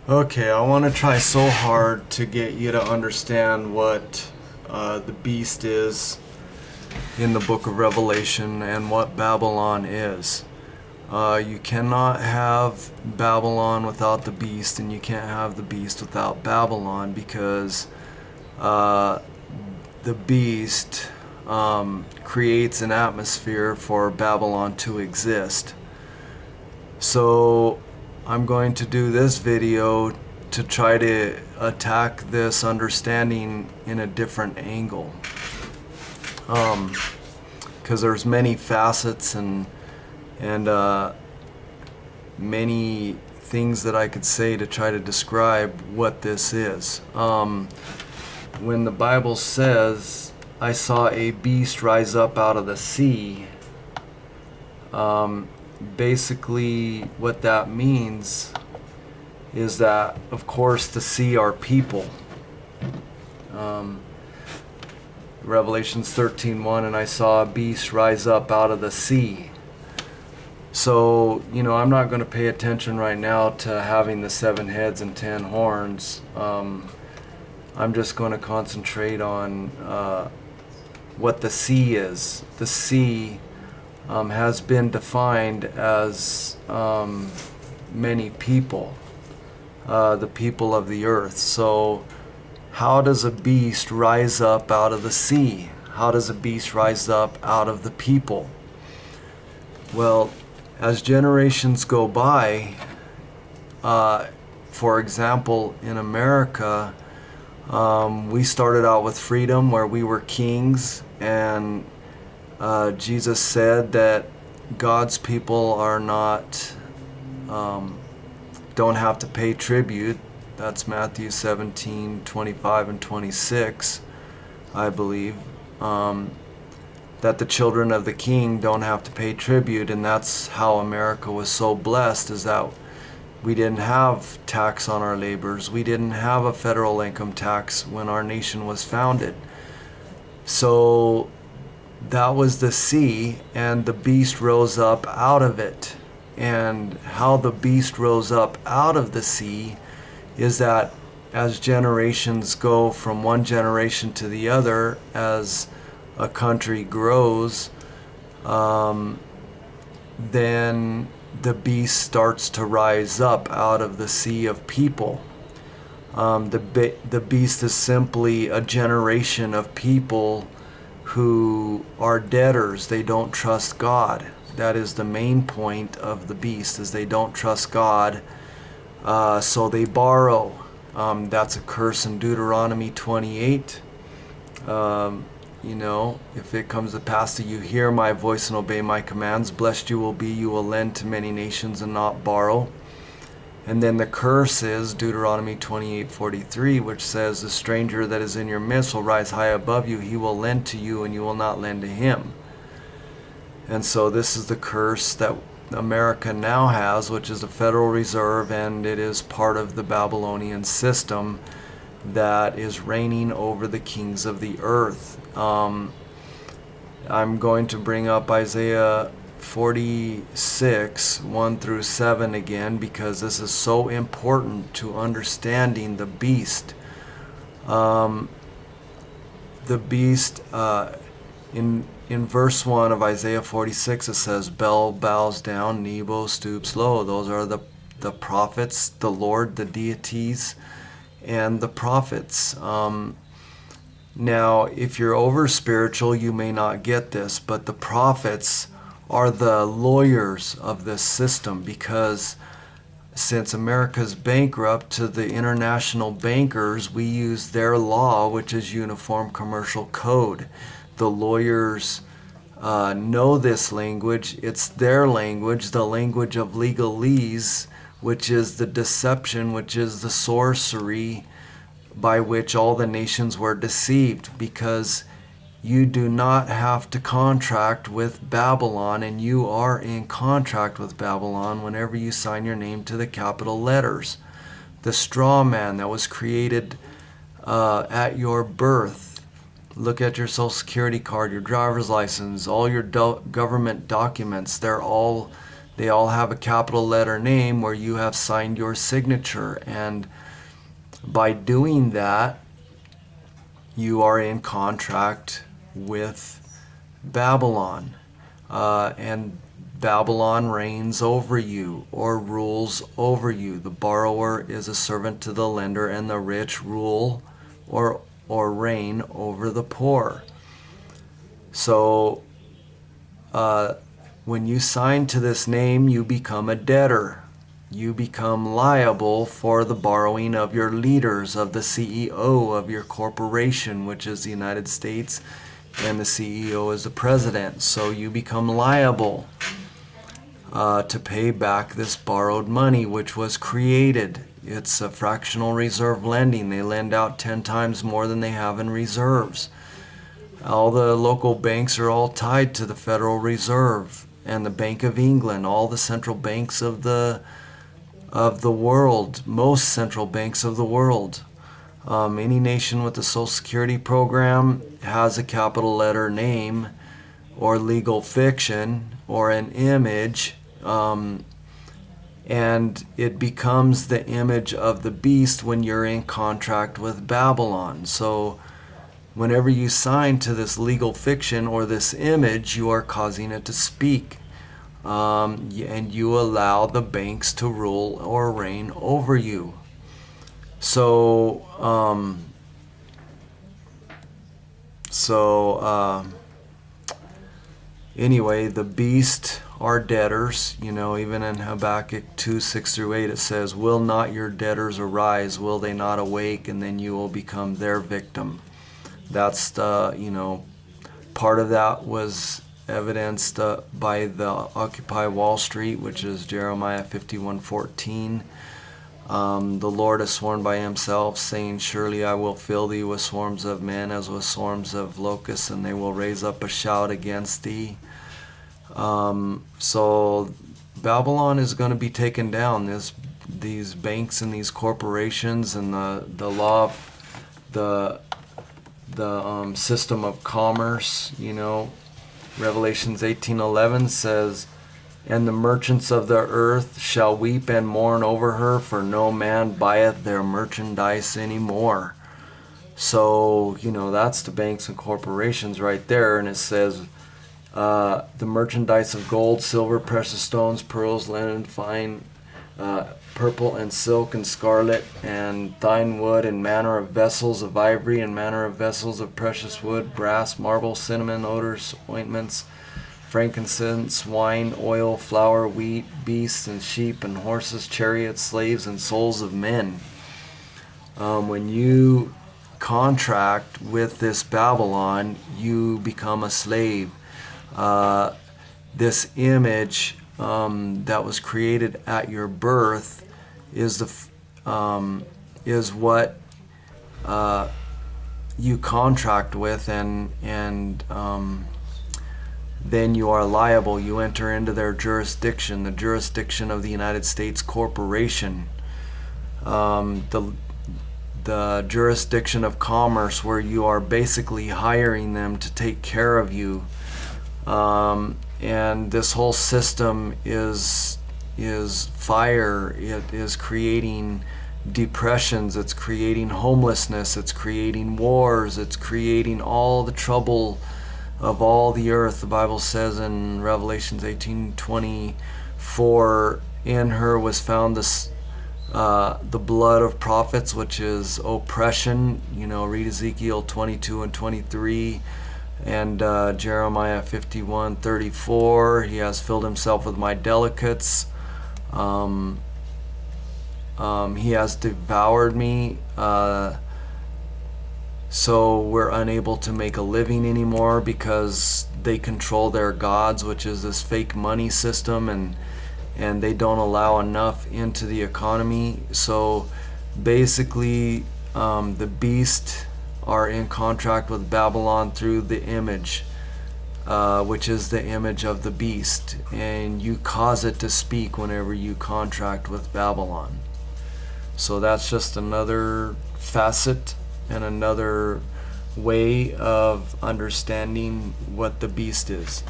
Okay, I want to try so hard to get you to understand what the beast is in the book of Revelation and what Babylon is. You cannot have Babylon without the beast, and you can't have the beast without Babylon, because uh, the beast creates an atmosphere for Babylon to exist. So I'm going to do this video to try to attack this understanding in a different angle, because there's many facets and many things that I could say to try to describe what this is. When the Bible says, I saw a beast rise up out of the sea, basically what that means is that, of course, the sea are people. Revelations 13:1, and I saw a beast rise up out of the sea. So, I'm not going to pay attention right now to having the 7 heads and 10 horns. I'm just going to concentrate on what the sea is. The sea has been defined as many people, the people of the earth. So how does a beast rise up out of the sea? How does a beast rise up out of the people? Well, as generations go by, for example, in America, we started out with freedom, where we were kings, and Jesus said that God's people are not, don't have to pay tribute. That's Matthew 17:25 and 26, I believe. That the children of the king don't have to pay tribute, and that's how America was so blessed, is that we didn't have tax on our labors. We didn't have a federal income tax when our nation was founded. So that was the sea, and the beast rose up out of it. And how the beast rose up out of the sea is that as generations go from one generation to the other, as a country grows, then the beast starts to rise up out of the sea of people. The beast is simply a generation of people who are debtors. They don't trust God. That is the main point of the beast, is they don't trust God, so they borrow. That's a curse in Deuteronomy 28. If it comes to pass that you hear my voice and obey my commands, blessed you will be. You will lend to many nations and not borrow. And then the curse is Deuteronomy 28:43, which says, the stranger that is in your midst will rise high above you. He will lend to you, and you will not lend to him. And so this is the curse that America now has, which is the Federal Reserve, and it is part of the Babylonian system that is reigning over the kings of the earth. I'm going to bring up Isaiah 46, 1 through 7 again, because this is so important to understanding the beast. The beast, in verse 1 of Isaiah 46, it says, Bel bows down, Nebo stoops low. Those are the prophets, the Lord, the deities, and the prophets. Now, if you're over spiritual, you may not get this, but the prophets are the lawyers of this system, because since America's bankrupt, to the international bankers, we use their law, which is Uniform Commercial Code. The lawyers know this language. It's their language, the language of legalese, which is the deception, which is the sorcery by which all the nations were deceived, because you do not have to contract with Babylon, and you are in contract with Babylon whenever you sign your name to the capital letters. The straw man that was created at your birth. Look at your social security card, your driver's license, all your government documents. They're all they all have a capital letter name where you have signed your signature. And by doing that, you are in contract with Babylon. And Babylon reigns over you or rules over you. The borrower is a servant to the lender, and the rich rule or reign over the poor. So when you sign to this name, you become a debtor. You become liable for the borrowing of your leaders, of the CEO of your corporation, which is the United States, and the CEO is the president. So you become liable to pay back this borrowed money, which was created. It's a fractional reserve lending. They lend out 10 times more than they have in reserves. All the local banks are all tied to the Federal Reserve and the Bank of England, all the central banks of the world, most central banks of the world. Any nation with a Social Security program has a capital letter name or legal fiction or an image, and it becomes the image of the beast when you're in contract with Babylon. So whenever you sign to this legal fiction or this image, you are causing it to speak. And you allow the banks to rule or reign over you. So, anyway, the beast are debtors. Even in Habakkuk 2:6-8, it says, "Will not your debtors arise? Will they not awake? And then you will become their victim." That's the, part of that was evidenced by the Occupy Wall Street, which is Jeremiah 51:14. The Lord has sworn by himself, saying, "Surely I will fill thee with swarms of men as with swarms of locusts, and they will raise up a shout against thee." So Babylon is going to be taken down. These banks and these corporations and the law of the system of commerce, Revelations 18:11 says, "And the merchants of the earth shall weep and mourn over her, for no man buyeth their merchandise anymore." So, that's the banks and corporations right there. And it says, the merchandise of gold, silver, precious stones, pearls, linen, fine, purple and silk and scarlet, and thine wood, and manner of vessels of ivory, and manner of vessels of precious wood, brass, marble, cinnamon, odors, ointments, frankincense, wine, oil, flour, wheat, beasts and sheep and horses, chariots, slaves, and souls of men. When you contract with this Babylon, you become a slave. This image that was created at your birth is what you contract with, and then you are liable. You enter into their jurisdiction, the jurisdiction of the United States corporation, the jurisdiction of commerce, where you are basically hiring them to take care of you. And this whole system is fire. It is creating depressions, it's creating homelessness, it's creating wars, it's creating all the trouble of all the earth. The Bible says in Revelations 18:24, "In her was found the blood of prophets," which is oppression. Read Ezekiel 22 and 23. And Jeremiah 51:34, "He has filled himself with my delicates. He has devoured me." So we're unable to make a living anymore because they control their gods, which is this fake money system, and they don't allow enough into the economy. So basically, the beast are in contract with Babylon through the image, which is the image of the beast, and you cause it to speak whenever you contract with Babylon. So that's just another facet and another way of understanding what the beast is.